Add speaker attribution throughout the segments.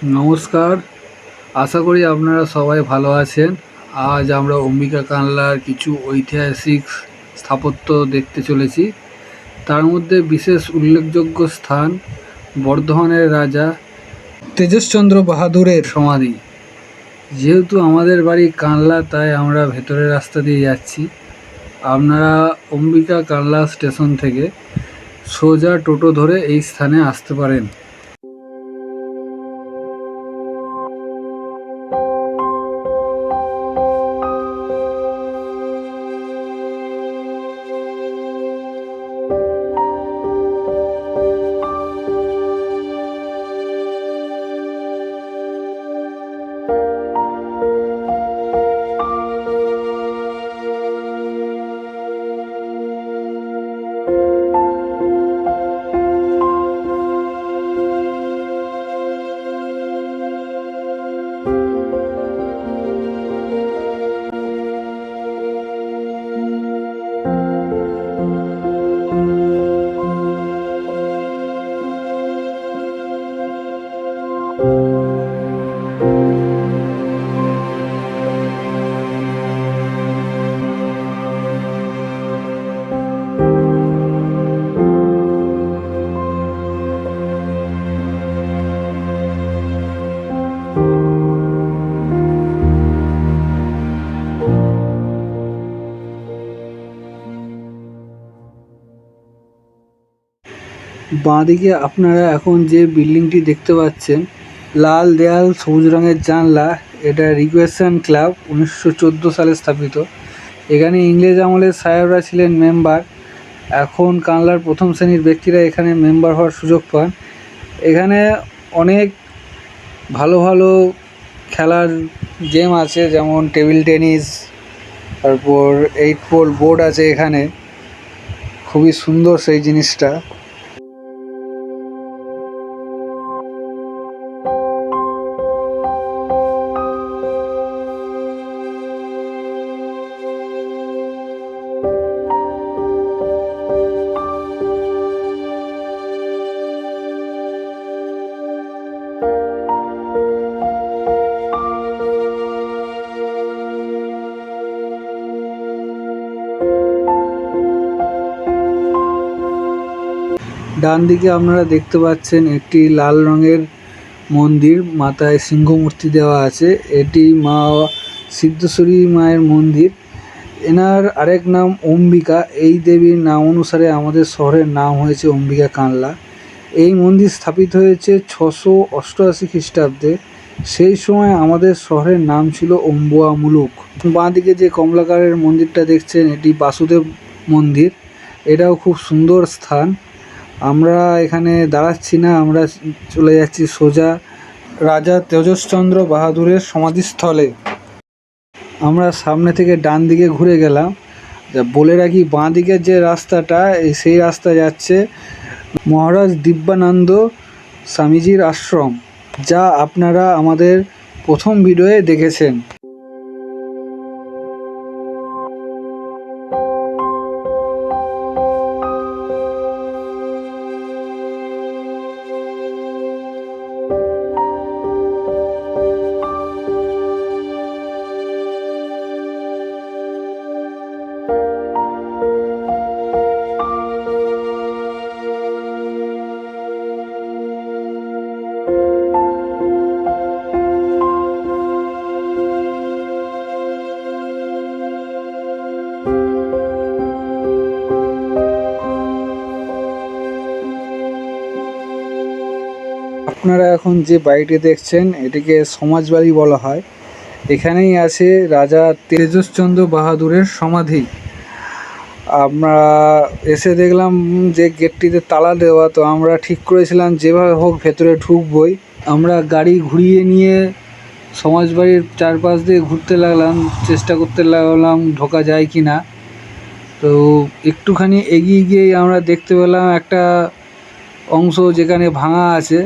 Speaker 1: নমস্কার, আশা করি আপনারা সবাই ভালো আছেন। আজ আমরা অম্বিকা কানলার কিছু ঐতিহাসিক স্থাপত্য দেখতে চলেছি। তার মধ্যে বিশেষ উল্লেখযোগ্য স্থান বর্ধমানের রাজা তেজশ্চন্দ্র বাহাদুরের সমাধি। যেহেতু আমাদের বাড়ি কানলা, তাই আমরা ভেতরের রাস্তা দিয়ে যাচ্ছি। আপনারা অম্বিকা কানলা স্টেশন থেকে সোজা টোটো ধরে এই স্থানে আসতে পারেন। বাঁদিকে আপনারা এখন যে বিল্ডিংটি দেখতে পাচ্ছেন, লাল দেয়াল, সবুজ রঙের জানলা, এটা রিক্রিয়েশন ক্লাব, 1914 সালে স্থাপিত। এখানে ইংরেজ আমলের সাহেবরা ছিলেন মেম্বার। এখন কানলার প্রথম শ্রেণীর ব্যক্তিরা এখানে মেম্বার হওয়ার সুযোগ পান। এখানে অনেক ভালো ভালো খেলার গেম আছে, যেমন টেবিল টেনিস, তারপর 8 পোল বোর্ড আছে। এখানে খুবই সুন্দর সেই জিনিসটা। ডান দিকে আপনারা দেখতে পাচ্ছেন একটি লাল রঙের মন্দির, মাথায় সিংহ মূর্তি দেওয়া আছে। এটি মা সিদ্ধেশ্বরী মায়ের মন্দির। এনার আরেক নাম অম্বিকা। এই দেবীর নাম অনুসারে আমাদের শহরের নাম হয়েছে অম্বিকা কানলা। এই মন্দির স্থাপিত হয়েছে 688 খ্রিস্টাব্দে। সেই সময় আমাদের শহরের নাম ছিল অম্বুয়া মুলুক। বাঁ দিকে যে কমলাকারের মন্দিরটা দেখছেন, এটি বাসুদেব মন্দির। এটাও খুব সুন্দর স্থান। আমরা এখানে দাঁড়াচ্ছি না, আমরা চলে যাচ্ছি সোজা রাজা তেজশ্চন্দ্র বাহাদুরের সমাধিস্থলে। আমরা সামনে থেকে ডান দিকে ঘুরে গেলাম। বলে রাখি, বাঁ দিকের যে রাস্তাটা, সেই রাস্তা যাচ্ছে মহারাজ দিব্যানন্দ স্বামীজির আশ্রম, যা আপনারা আমাদের প্রথম ভিডিওয়ে দেখেছেন। আপনারা এখন যে বাড়িটি দেখছেন, এটিকে সমাজবাড়ি বলা হয়। এখানেই আছে রাজা তেজশ্চন্দ্র বাহাদুরের সমাধি। আমরা এসে দেখলাম যে গেটটিতে তালা দেওয়া, তো আমরা ঠিক করেছিলাম যেভাবে হোক ভেতরে ঢুকবই। আমরা গাড়ি ঘুরিয়ে নিয়ে সমাজবাড়ির চারপাশ দিয়ে ঘুরতে লাগলাম, চেষ্টা করতে লাগলাম ঢোকা যায় কি না। তো একটুখানি এগিয়ে গিয়েই আমরা দেখতে পেলাম একটা অংশ যেখানে ভাঙা আছে।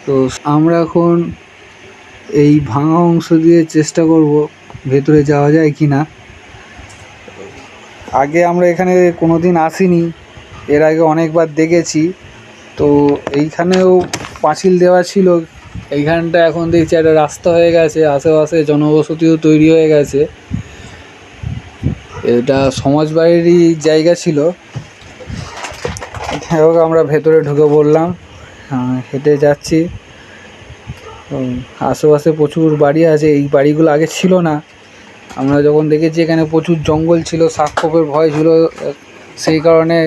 Speaker 1: তো আমরা এখন এই ভাঙা অংশ দিয়ে চেষ্টা করব ভেতরে যাওয়া যায় কি না। আগে আমরা এখানে কোনো দিন আসিনি, এর আগে অনেকবার দেখেছি। তো এইখানেও পাঁচিল দেওয়া ছিল, এইখানটা এখন দেখছি একটা রাস্তা হয়ে গেছে, আশেপাশে জনবসতিও তৈরি হয়ে গেছে। এটা সমাজবাড়িরই জায়গা ছিল। হোক, আমরা ভেতরে ঢুকে পড়লাম, হেঁটে যাচ্ছি। আশেপাশে প্রচুর বাড়ি আছে, এই বাড়িগুলো আগে ছিল না। আমরা যখন দেখেছি এখানে প্রচুর জঙ্গল ছিল, সাপখোপের ভয় ছিল, সেই কারণে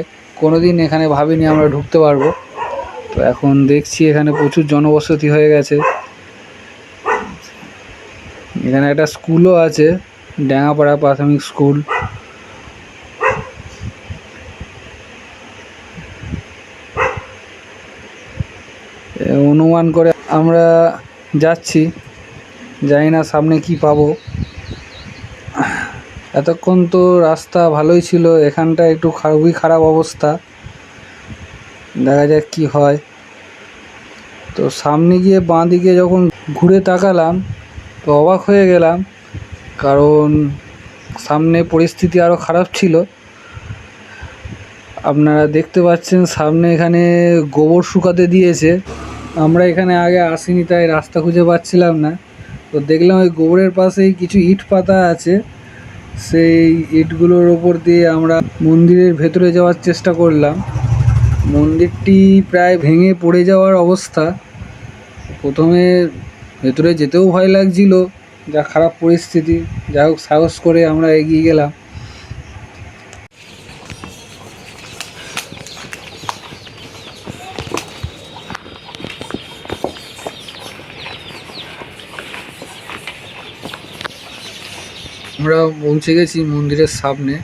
Speaker 1: কোনোদিন এখানে ভাবিনি আমরা ঢুকতে পারবো। তো এখন দেখছি এখানে প্রচুর জনবসতি হয়ে গেছে। এখানে একটা স্কুলও আছে, ড্যাঙাপাড়া প্রাথমিক স্কুল। অনুমান করে আমরা যাচ্ছি, জানি না সামনে কি পাবো। এতক্ষণ তো রাস্তা ভালোই ছিল, এখানটা একটু খুবই খারাপ অবস্থা, দেখা যাক কি হয়। তো সামনে গিয়ে বাঁ দিকে যখন ঘুরে তাকালাম তো অবাক হয়ে গেলাম, কারণ সামনে পরিস্থিতি আরও খারাপ ছিল। আপনারা দেখতে পাচ্ছেন সামনে এখানে গোবর শুকাতে দিয়েছে। আমরা এখানে আগে আসিনি তাই রাস্তা খুঁজে পাচ্ছিলাম না। তো দেখলাম ওই গোবরের পাশেই কিছু ইট পাতা আছে, সেই ইটগুলোর ওপর দিয়ে আমরা মন্দিরের ভেতরে যাওয়ার চেষ্টা করলাম। মন্দিরটি প্রায় ভেঙে পড়ে যাওয়ার অবস্থা। প্রথমে ভেতরে যেতেও ভয় লাগছিল, যা খারাপ পরিস্থিতি। যাই হোক, সাহস করে আমরা এগিয়ে গেলাম। আমরা পৌঁছে গেছি মন্দিরের সামনে।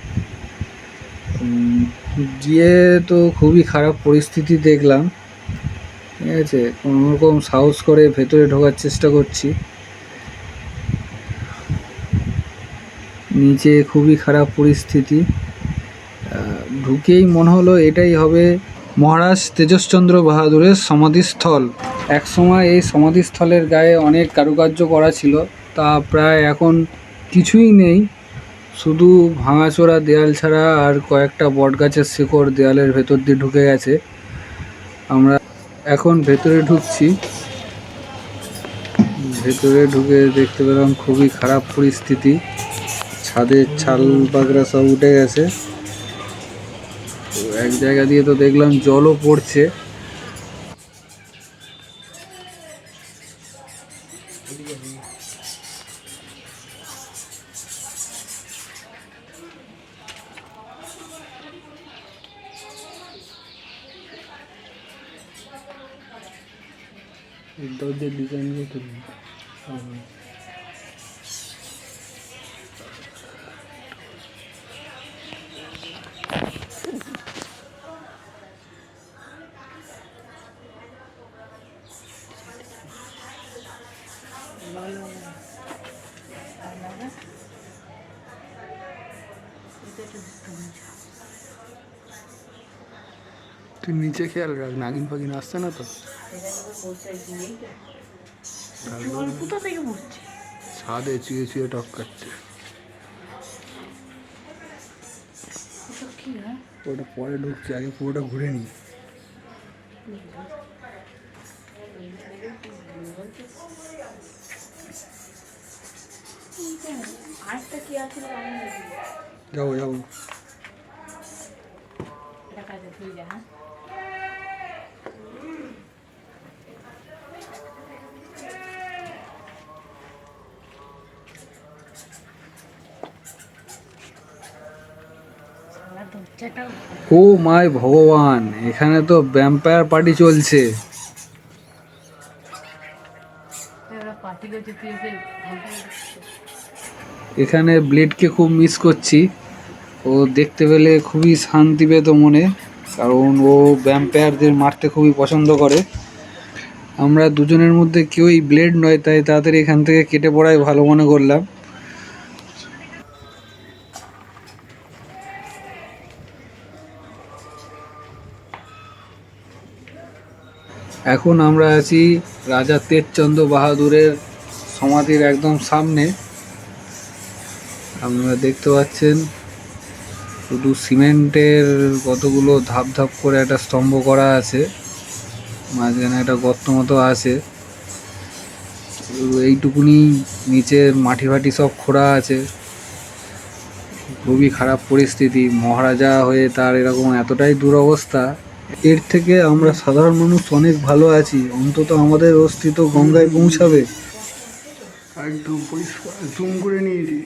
Speaker 1: গিয়ে তো খুবই খারাপ পরিস্থিতি দেখলাম, ঠিক আছে। কোনোরকম সাহস করে ভেতরে ঢোকার চেষ্টা করছি। নিচে খুবই খারাপ পরিস্থিতি। ঢুকেই মনে হলো এটাই হবে মহারাজ তেজশ্চন্দ্র বাহাদুরের সমাধিস্থল। একসময় এই সমাধিস্থলের গায়ে অনেক কারুকার্য করা ছিল, তা প্রায় এখন কিছুই নেই। শুধু ভাঙাচোরা দেয়াল ছাড়া আর কয়েকটা বটগাছের শিকড় দেয়ালের ভেতর দিয়ে ঢুকে গেছে। আমরা এখন ভেতরে ঢুকছি। ভেতরে ঢুকে দেখতে পেলাম খুবই খারাপ পরিস্থিতি, ছাদের ছাল বাগড়া সব উঠে গেছে। তো এক জায়গা দিয়ে তো দেখলাম জলও পড়ছে। দরজার ডিজাইনগুলো তুলি। তুই নিচে খেয়াল রাখ, নাগিন ফাগিন আসছে না তো। ছাদে চুয়ে চুয়ে টক কাটছে। ওটা পরে ঢুকছে, আগে পুরোটা ঘুরে নি। যাবো যাবো। ও মাই ভগবান, এখানে তো ভ্যাম্পায়ার পার্টি চলছে। এখানে ব্লেডকে খুব মিস করছি, ও দেখতে পেলে খুবই শান্তি পেত মনে, কারণ ও ভ্যাম্পায়ারদের মারতে খুবই পছন্দ করে। আমরা দুজনের মধ্যে কেউই ব্লেড নয়, তাই তাড়াতাড়ি এখান থেকে কেটে পড়াই ভালো মনে করলাম। এখন আমরা আছি রাজা তেজচন্দ্র বাহাদুরের সমাধির একদম সামনে। আপনারা দেখতে পাচ্ছেন শুধু সিমেন্টের কতগুলো ধাপ ধাপ করে একটা স্তম্ভ করা আছে, মাঝখানে একটা গর্ত মতো আছে। এইটুকুনি, নিচের মাটি ফাটি সব খোঁড়া আছে, খুবই খারাপ পরিস্থিতি। মহারাজা হয়ে তার এরকম এতটাই দুরবস্থা। এর থেকে আমরা সাধারণ মানুষ অনেক ভালো আছি, অন্তত আমাদের অস্তিত্ব গঙ্গায় পৌঁছাবে।
Speaker 2: একদম পরিষ্কার জুম করে নিয়েছি।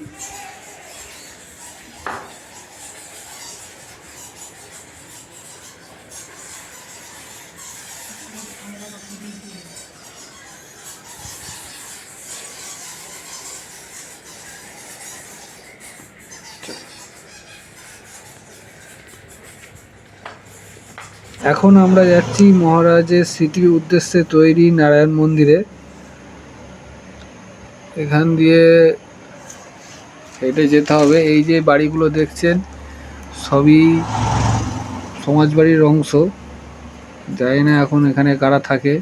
Speaker 1: এখন আমরা যাচ্ছি মহারাজের স্মৃতির উদ্দেশ্যে তৈরি নারায়ণ মন্দিরে। এখান দিয়ে হেঁটে যেতে হবে। এই যে বাড়িগুলো দেখছেন সবই সমাজবাড়ির অংশ। জানি না এখন এখানে কারা থাকে।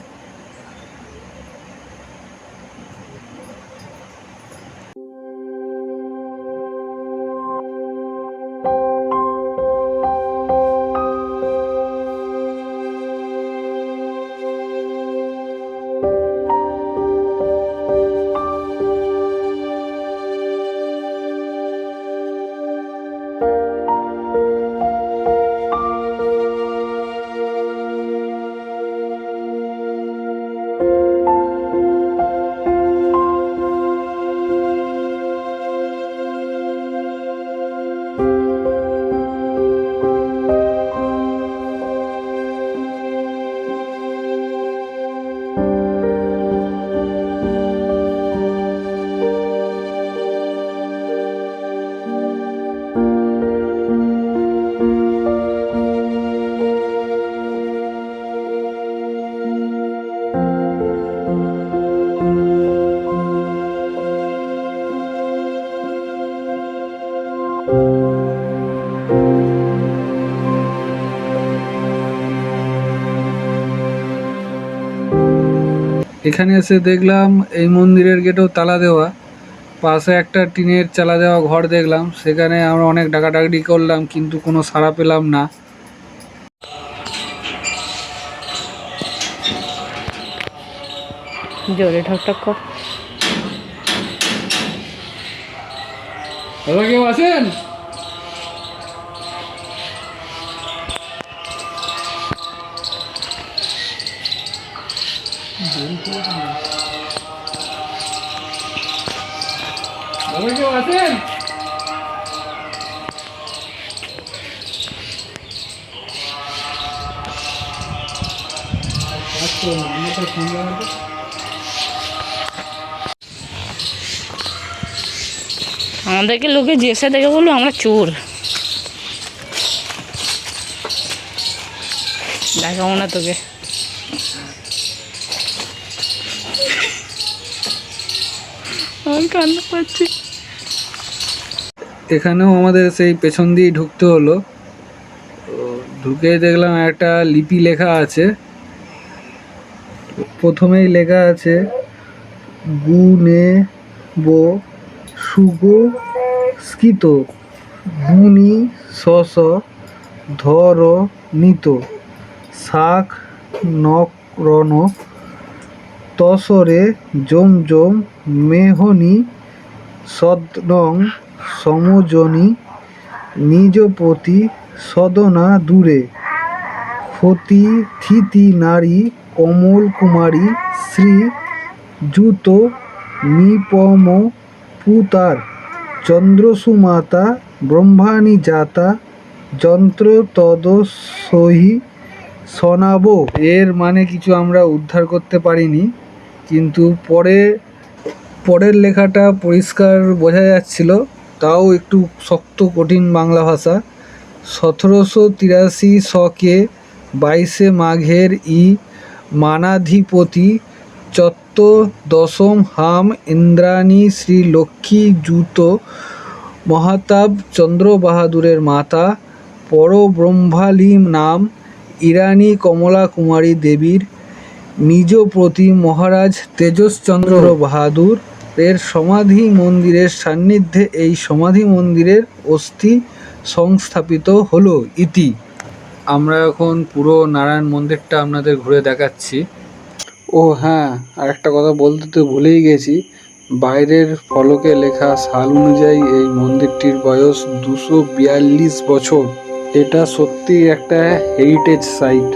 Speaker 1: এখানে এসে দেখলাম এই মন্দিরের গেটেও তালা দেওয়া, পাশে একটা টিনের চালা দেওয়া ঘর দেখলাম। সেখানে আমরা অনেক ডাকাডাকি করলাম কিন্তু কোনো সাড়া পেলাম না।
Speaker 3: জোরে ঠকঠক কর।
Speaker 1: দাদা কেউ আছেন? দাদা কেউ আছেন?
Speaker 3: আমাদেরকে লোকে যেসে দেখে বললো আমরা চোর। দেখাবো না তোকে। আমি কান্না পাচ্ছি।
Speaker 1: এখানেও আমাদের সেই পেছন দিয়ে ঢুকতে হলো। ঢুকে দেখলাম একটা লিপি লেখা আছে। প্রথমেই লেখা আছে গুনে বো সুগো স্কিত গুনি সস ধর নিত শাক নকরণ তসরে জম জম মেহনি সদনং সমজনী নিজপতি সদনা দূরে ক্ষতি থিতি নারী কমল কুমারী শ্রী জুত নিপম পুতার চন্দ্রসুমাতা ব্রহ্মাণী জাতা যন্ত্র তদসহি শোনাবো। এর মানে কিছু আমরা উদ্ধার করতে পারিনি, কিন্তু পরের লেখাটা পরিষ্কার বোঝা যাচ্ছিল, তাও একটু শক্ত কঠিন বাংলা ভাষা। 1783 শকে 22 মাঘের মানাধিপতি চত্বদশম হাম ইন্দ্রাণী শ্রী লক্ষ্মী জুত মহাতাব চন্দ্র বাহাদুরের মাতা পরব্রহ্মালী নাম ইরানী কমলা কুমারী দেবীর নিজ প্রতি মহারাজ তেজশ্চন্দ্র বাহাদুর এর সমাধি মন্দিরের সান্নিধ্যে এই সমাধি মন্দিরের অস্থি সংস্থাপিত হলো ইতি। আমরা এখন পুরো নারায়ণ মন্দিরটা আপনাদের ঘুরে দেখাচ্ছি। ও হ্যাঁ, আর একটা কথা বলতে তো ভুলেই গেছি, বাইরের ফলকে লেখা সাল অনুযায়ী এই মন্দিরটির বয়স 242 বছর। এটা সত্যি একটা হেরিটেজ সাইট।